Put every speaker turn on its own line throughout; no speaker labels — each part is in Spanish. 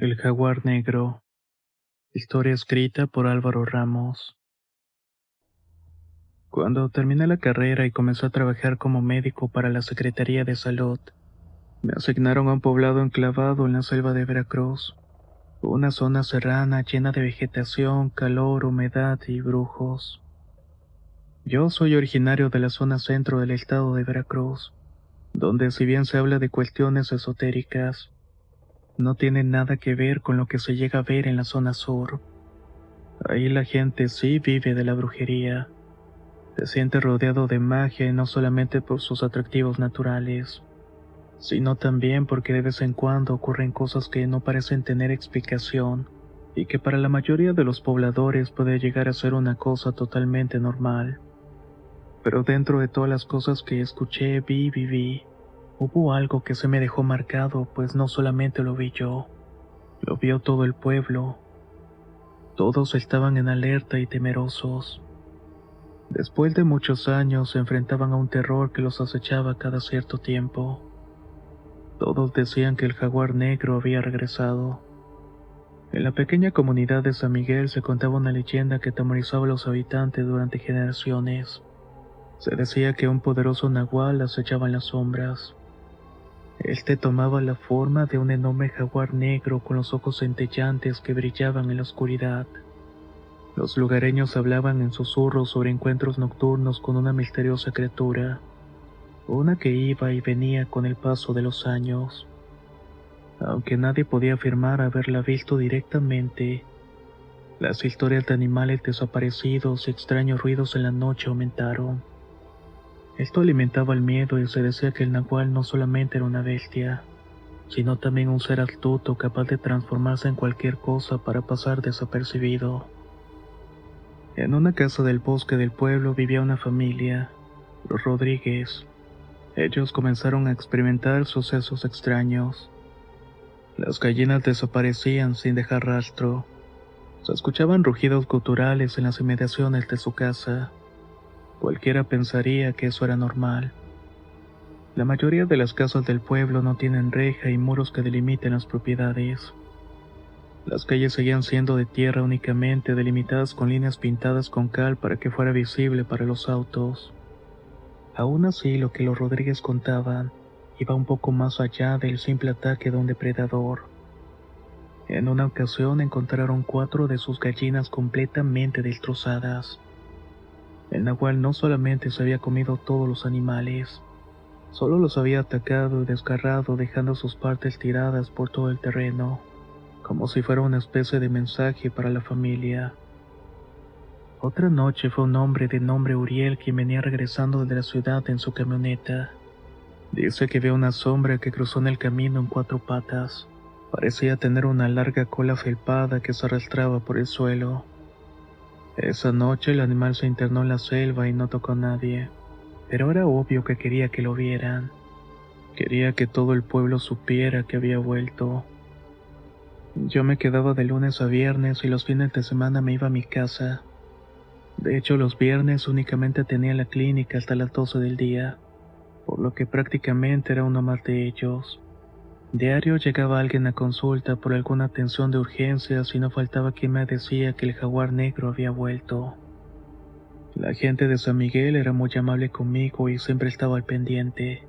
El jaguar negro. Historia escrita por Álvaro Ramos. Cuando terminé la carrera y comencé a trabajar como médico para la Secretaría de Salud, me asignaron a un poblado enclavado en la selva de Veracruz, una zona serrana llena de vegetación, calor, humedad y brujos. Yo soy originario de la zona centro del estado de Veracruz, donde si bien se habla de cuestiones esotéricas, no tiene nada que ver con lo que se llega a ver en la zona sur. Ahí la gente sí vive de la brujería. Se siente rodeado de magia y no solamente por sus atractivos naturales, sino también porque de vez en cuando ocurren cosas que no parecen tener explicación y que para la mayoría de los pobladores puede llegar a ser una cosa totalmente normal. Pero dentro de todas las cosas que escuché, vi y viví, hubo algo que se me dejó marcado, pues no solamente lo vi yo, lo vio todo el pueblo. Todos estaban en alerta y temerosos. Después de muchos años se enfrentaban a un terror que los acechaba cada cierto tiempo. Todos decían que el jaguar negro había regresado. En la pequeña comunidad de San Miguel se contaba una leyenda que atemorizaba a los habitantes durante generaciones. Se decía que un poderoso nahual acechaba en las sombras. Este tomaba la forma de un enorme jaguar negro con los ojos centellantes que brillaban en la oscuridad. Los lugareños hablaban en susurros sobre encuentros nocturnos con una misteriosa criatura, una que iba y venía con el paso de los años. Aunque nadie podía afirmar haberla visto directamente, las historias de animales desaparecidos y extraños ruidos en la noche aumentaron. Esto alimentaba el miedo y se decía que el nahual no solamente era una bestia, sino también un ser astuto capaz de transformarse en cualquier cosa para pasar desapercibido. En una casa del bosque del pueblo vivía una familia, los Rodríguez. Ellos comenzaron a experimentar sucesos extraños. Las gallinas desaparecían sin dejar rastro. Se escuchaban rugidos guturales en las inmediaciones de su casa. Cualquiera pensaría que eso era normal. La mayoría de las casas del pueblo no tienen reja y muros que delimiten las propiedades. Las calles seguían siendo de tierra únicamente, delimitadas con líneas pintadas con cal para que fuera visible para los autos. Aún así, lo que los Rodríguez contaban iba un poco más allá del simple ataque de un depredador. En una ocasión encontraron 4 de sus gallinas completamente destrozadas. El nahual no solamente se había comido todos los animales, solo los había atacado y desgarrado, dejando sus partes tiradas por todo el terreno, como si fuera una especie de mensaje para la familia. Otra noche fue un hombre de nombre Uriel quien venía regresando de la ciudad en su camioneta. Dice que vio una sombra que cruzó en el camino en 4 patas. Parecía tener una larga cola felpada que se arrastraba por el suelo. Esa noche el animal se internó en la selva y no tocó a nadie, pero era obvio que quería que lo vieran. Quería que todo el pueblo supiera que había vuelto. Yo me quedaba de lunes a viernes y los fines de semana me iba a mi casa. De hecho, los viernes únicamente tenía la clínica hasta las 12 del día, por lo que prácticamente era uno más de ellos. Diario llegaba alguien a consulta por alguna atención de urgencias y no faltaba quien me decía que el jaguar negro había vuelto. La gente de San Miguel era muy amable conmigo y siempre estaba al pendiente.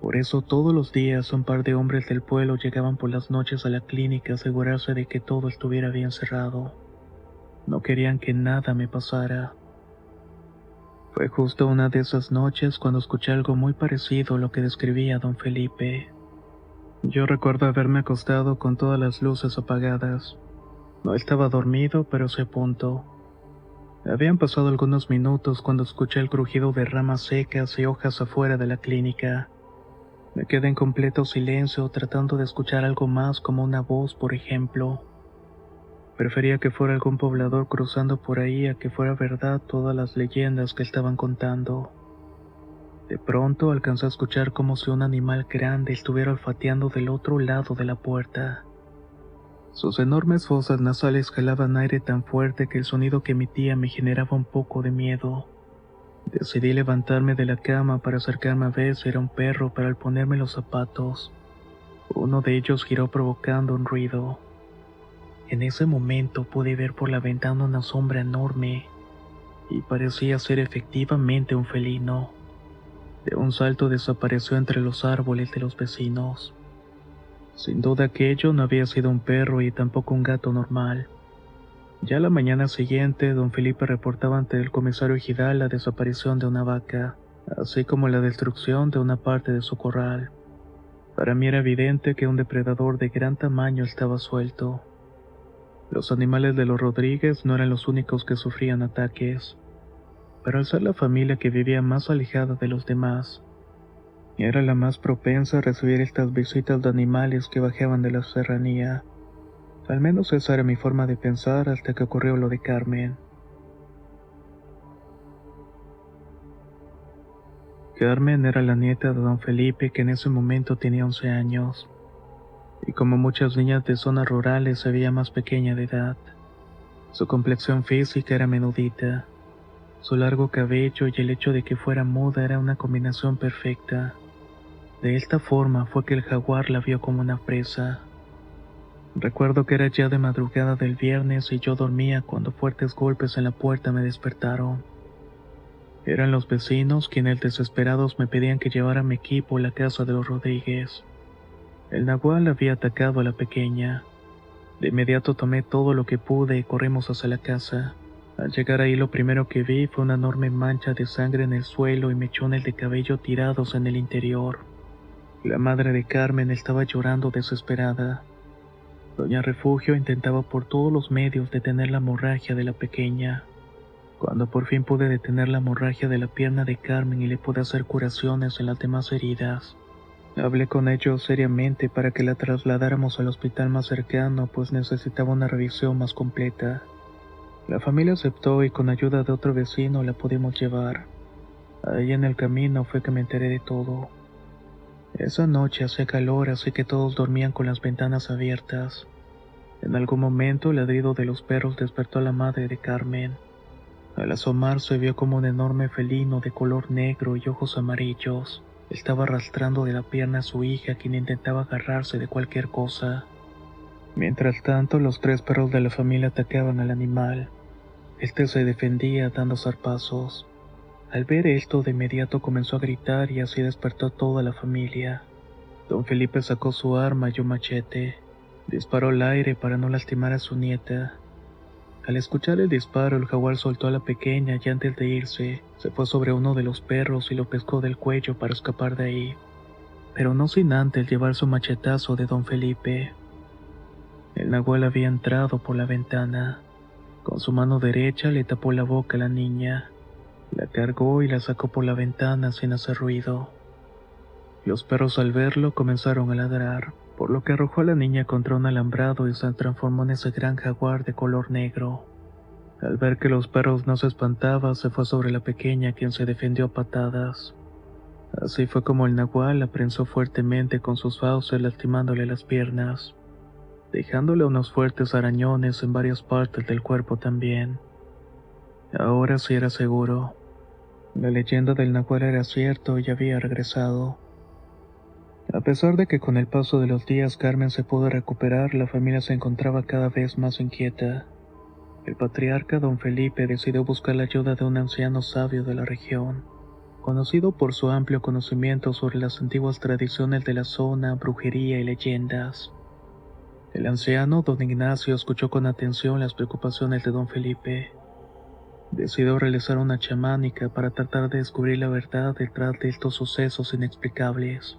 Por eso todos los días un par de hombres del pueblo llegaban por las noches a la clínica a asegurarse de que todo estuviera bien cerrado. No querían que nada me pasara. Fue justo una de esas noches cuando escuché algo muy parecido a lo que describía don Felipe. Yo recuerdo haberme acostado con todas las luces apagadas. No estaba dormido, pero sí a punto. Habían pasado algunos minutos cuando escuché el crujido de ramas secas y hojas afuera de la clínica. Me quedé en completo silencio tratando de escuchar algo más como una voz, por ejemplo. Prefería que fuera algún poblador cruzando por ahí a que fuera verdad todas las leyendas que estaban contando. De pronto alcancé a escuchar como si un animal grande estuviera olfateando del otro lado de la puerta. Sus enormes fosas nasales jalaban aire tan fuerte que el sonido que emitía me generaba un poco de miedo. Decidí levantarme de la cama para acercarme a ver si era un perro, pero al ponerme los zapatos, Uno de ellos giró provocando un ruido. En ese momento pude ver por la ventana una sombra enorme y parecía ser efectivamente un felino. De un salto desapareció entre los árboles de los vecinos. Sin duda aquello no había sido un perro y tampoco un gato normal. Ya la mañana siguiente, don Felipe reportaba ante el comisario ejidal la desaparición de una vaca, así como la destrucción de una parte de su corral. Para mí era evidente que un depredador de gran tamaño estaba suelto. Los animales de los Rodríguez no eran los únicos que sufrían ataques, pero al ser la familia que vivía más alejada de los demás, era la más propensa a recibir estas visitas de animales que bajaban de la serranía. Al menos esa era mi forma de pensar hasta que ocurrió lo de Carmen. Carmen era la nieta de don Felipe, que en ese momento tenía 11 años, y como muchas niñas de zonas rurales se veía más pequeña de edad. Su complexión física era menudita, su largo cabello y el hecho de que fuera muda era una combinación perfecta. De esta forma fue que el jaguar la vio como una presa. Recuerdo que era ya de madrugada del viernes y yo dormía cuando fuertes golpes en la puerta me despertaron. Eran los vecinos quienes desesperados me pedían que llevara mi equipo a la casa de los Rodríguez. El nahual había atacado a la pequeña. De inmediato tomé todo lo que pude y corrimos hacia la casa. Al llegar ahí lo primero que vi fue una enorme mancha de sangre en el suelo y mechones de cabello tirados en el interior. La madre de Carmen estaba llorando desesperada. Doña Refugio intentaba por todos los medios detener la hemorragia de la pequeña. Cuando por fin pude detener la hemorragia de la pierna de Carmen y le pude hacer curaciones en las demás heridas, hablé con ellos seriamente para que la trasladáramos al hospital más cercano, pues necesitaba una revisión más completa. La familia aceptó y con ayuda de otro vecino la pudimos llevar. Ahí en el camino fue que me enteré de todo. Esa noche hacía calor, así que todos dormían con las ventanas abiertas. En algún momento el ladrido de los perros despertó a la madre de Carmen. Al asomarse vio como un enorme felino de color negro y ojos amarillos estaba arrastrando de la pierna a su hija, quien intentaba agarrarse de cualquier cosa. Mientras tanto, los tres perros de la familia atacaban al animal. Este se defendía dando zarpazos. Al ver esto, de inmediato comenzó a gritar y así despertó a toda la familia. Don Felipe sacó su arma y un machete. Disparó al aire para no lastimar a su nieta. Al escuchar el disparo, el jaguar soltó a la pequeña y antes de irse, se fue sobre uno de los perros y lo pescó del cuello para escapar de ahí, pero no sin antes llevar su machetazo de don Felipe. El nahual había entrado por la ventana. Con su mano derecha le tapó la boca a la niña, la cargó y la sacó por la ventana sin hacer ruido. Los perros al verlo comenzaron a ladrar, por lo que arrojó a la niña contra un alambrado y se transformó en ese gran jaguar de color negro. Al ver que los perros no se espantaban, se fue sobre la pequeña, quien se defendió a patadas. Así fue como el nahual la prensó fuertemente con sus fauces, lastimándole las piernas, dejándole unos fuertes arañones en varias partes del cuerpo también. Ahora sí era seguro. La leyenda del nahual era cierto y había regresado. A pesar de que con el paso de los días Carmen se pudo recuperar, la familia se encontraba cada vez más inquieta. El patriarca don Felipe decidió buscar la ayuda de un anciano sabio de la región, conocido por su amplio conocimiento sobre las antiguas tradiciones de la zona, brujería y leyendas. El anciano don Ignacio escuchó con atención las preocupaciones de don Felipe. Decidió realizar una chamánica para tratar de descubrir la verdad detrás de estos sucesos inexplicables.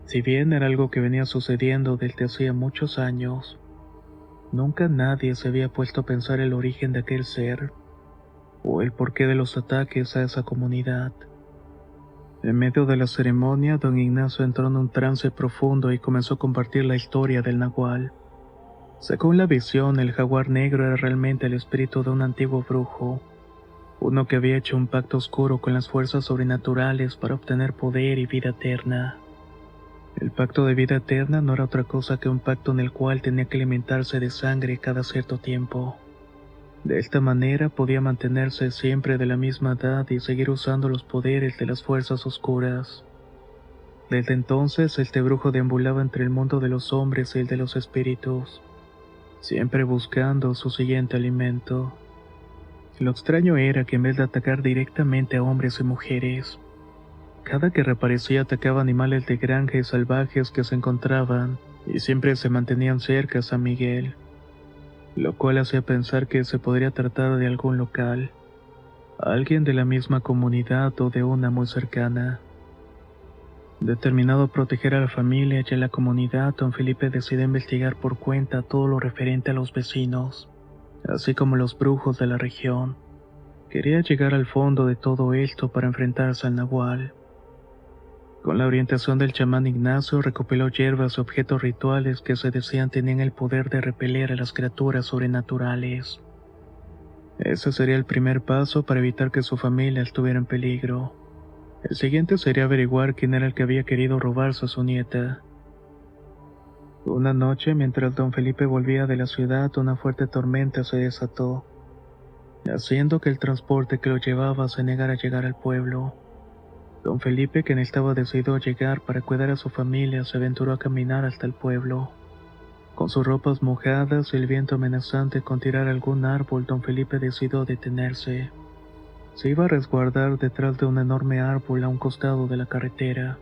Si bien era algo que venía sucediendo desde hacía muchos años, nunca nadie se había puesto a pensar el origen de aquel ser, o el porqué de los ataques a esa comunidad. En medio de la ceremonia, don Ignacio entró en un trance profundo y comenzó a compartir la historia del nahual. Según la visión, el jaguar negro era realmente el espíritu de un antiguo brujo, uno que había hecho un pacto oscuro con las fuerzas sobrenaturales para obtener poder y vida eterna. El pacto de vida eterna no era otra cosa que un pacto en el cual tenía que alimentarse de sangre cada cierto tiempo. De esta manera podía mantenerse siempre de la misma edad y seguir usando los poderes de las fuerzas oscuras. Desde entonces, este brujo deambulaba entre el mundo de los hombres y el de los espíritus, siempre buscando su siguiente alimento. Lo extraño era que en vez de atacar directamente a hombres y mujeres, cada que reaparecía atacaba animales de granja y salvajes que se encontraban, y siempre se mantenían cerca a San Miguel, lo cual hacía pensar que se podría tratar de algún local, alguien de la misma comunidad o de una muy cercana. Determinado a proteger a la familia y a la comunidad, don Felipe decidió investigar por cuenta todo lo referente a los vecinos, así como los brujos de la región. Quería llegar al fondo de todo esto para enfrentarse al Nahual. Con la orientación del chamán Ignacio, recopiló hierbas y objetos rituales que se decían tenían el poder de repeler a las criaturas sobrenaturales. Ese sería el primer paso para evitar que su familia estuviera en peligro. El siguiente sería averiguar quién era el que había querido robarse a su nieta. Una noche, mientras don Felipe volvía de la ciudad, una fuerte tormenta se desató, haciendo que el transporte que lo llevaba se negara a llegar al pueblo. Don Felipe, quien estaba decidido a llegar para cuidar a su familia, se aventuró a caminar hasta el pueblo. Con sus ropas mojadas y el viento amenazante con tirar algún árbol, don Felipe decidió detenerse. Se iba a resguardar detrás de un enorme árbol a un costado de la carretera,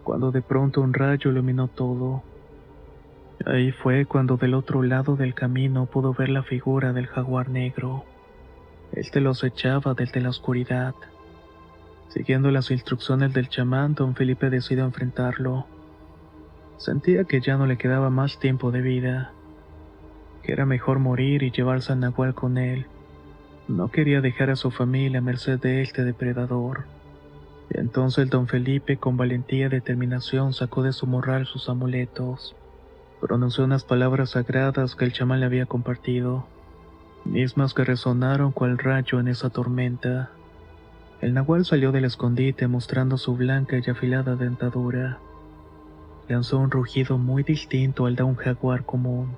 cuando de pronto un rayo iluminó todo. Ahí fue cuando del otro lado del camino pudo ver la figura del jaguar negro. Este los echaba desde la oscuridad. Siguiendo las instrucciones del chamán, don Felipe decidió enfrentarlo. Sentía que ya no le quedaba más tiempo de vida, que era mejor morir y llevarse a Nahual con él. No quería dejar a su familia a merced de este depredador. Entonces don Felipe, con valentía y determinación, sacó de su morral sus amuletos. Pronunció unas palabras sagradas que el chamán le había compartido, mismas que resonaron cual rayo en esa tormenta. El nahual salió del escondite mostrando su blanca y afilada dentadura. Lanzó un rugido muy distinto al de un jaguar común.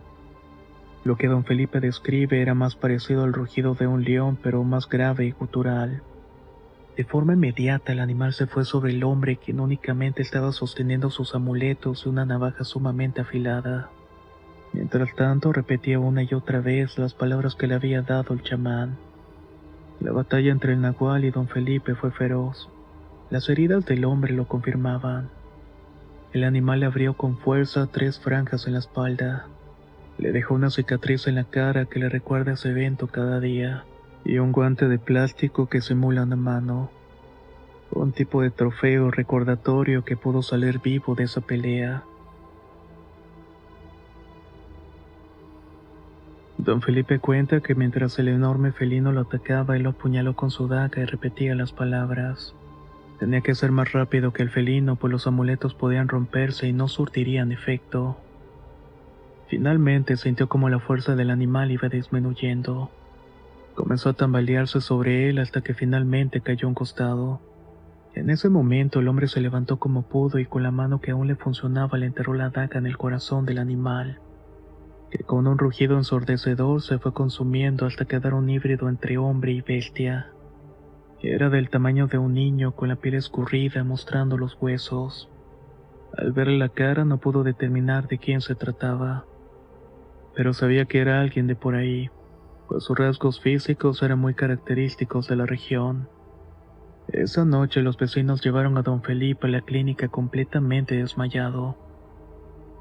Lo que don Felipe describe era más parecido al rugido de un león, pero más grave y gutural. De forma inmediata el animal se fue sobre el hombre, quien únicamente estaba sosteniendo sus amuletos y una navaja sumamente afilada. Mientras tanto repetía una y otra vez las palabras que le había dado el chamán. La batalla entre el nahual y don Felipe fue feroz. Las heridas del hombre lo confirmaban. El animal le abrió con fuerza 3 franjas en la espalda. Le dejó una cicatriz en la cara que le recuerda ese evento cada día, y un guante de plástico que simula una mano. Un tipo de trofeo recordatorio que pudo salir vivo de esa pelea. Don Felipe cuenta que mientras el enorme felino lo atacaba, él lo apuñaló con su daga y repetía las palabras. Tenía que ser más rápido que el felino, pues los amuletos podían romperse y no surtirían efecto. Finalmente sintió como la fuerza del animal iba disminuyendo. Comenzó a tambalearse sobre él hasta que finalmente cayó a un costado. En ese momento el hombre se levantó como pudo y con la mano que aún le funcionaba le enterró la daga en el corazón del animal, que con un rugido ensordecedor se fue consumiendo hasta quedar un híbrido entre hombre y bestia. Era del tamaño de un niño, con la piel escurrida mostrando los huesos. Al verle la cara no pudo determinar de quién se trataba, pero sabía que era alguien de por ahí, pues sus rasgos físicos eran muy característicos de la región. Esa noche los vecinos llevaron a don Felipe a la clínica completamente desmayado.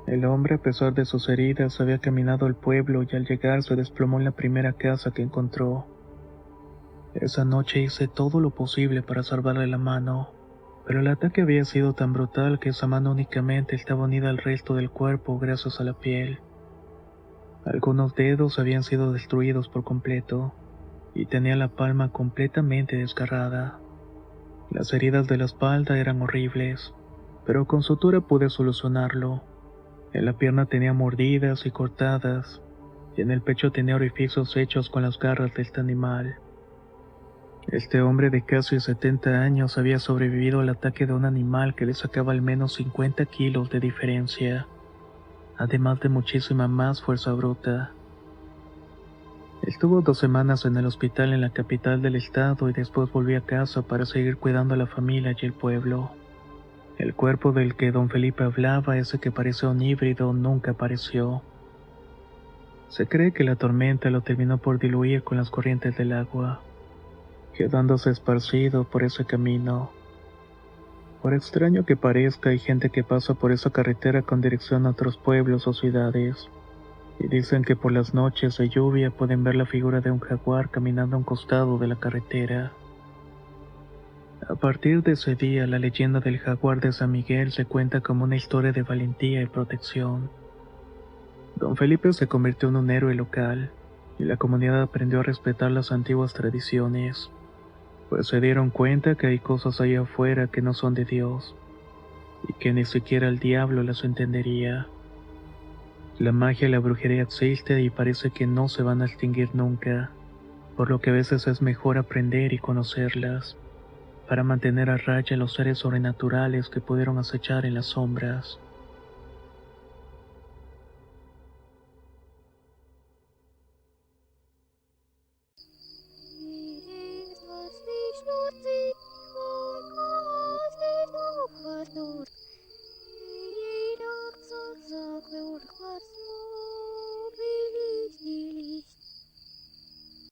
El hombre, a pesar de sus heridas, había caminado al pueblo y al llegar se desplomó en la primera casa que encontró. Esa noche hice todo lo posible para salvarle la mano, pero el ataque había sido tan brutal que esa mano únicamente estaba unida al resto del cuerpo gracias a la piel. Algunos dedos habían sido destruidos por completo, y tenía la palma completamente desgarrada. Las heridas de la espalda eran horribles, pero con sutura pude solucionarlo. En la pierna tenía mordidas y cortadas, y en el pecho tenía orificios hechos con las garras de este animal. Este hombre de casi 70 años había sobrevivido al ataque de un animal que le sacaba al menos 50 kilos de diferencia, además de muchísima más fuerza bruta. Estuvo 2 semanas en el hospital en la capital del estado y después volvió a casa para seguir cuidando a la familia y el pueblo. El cuerpo del que don Felipe hablaba, ese que parecía un híbrido, nunca apareció. Se cree que la tormenta lo terminó por diluir con las corrientes del agua, quedándose esparcido por ese camino. Por extraño que parezca, hay gente que pasa por esa carretera con dirección a otros pueblos o ciudades, y dicen que por las noches de lluvia pueden ver la figura de un jaguar caminando a un costado de la carretera. A partir de ese día, la leyenda del jaguar de San Miguel se cuenta como una historia de valentía y protección. Don Felipe se convirtió en un héroe local, y la comunidad aprendió a respetar las antiguas tradiciones, pues se dieron cuenta que hay cosas allá afuera que no son de Dios, y que ni siquiera el diablo las entendería. La magia y la brujería existen y parece que no se van a extinguir nunca, por lo que a veces es mejor aprender y conocerlas, para mantener a raya los seres sobrenaturales que pudieron acechar en las sombras.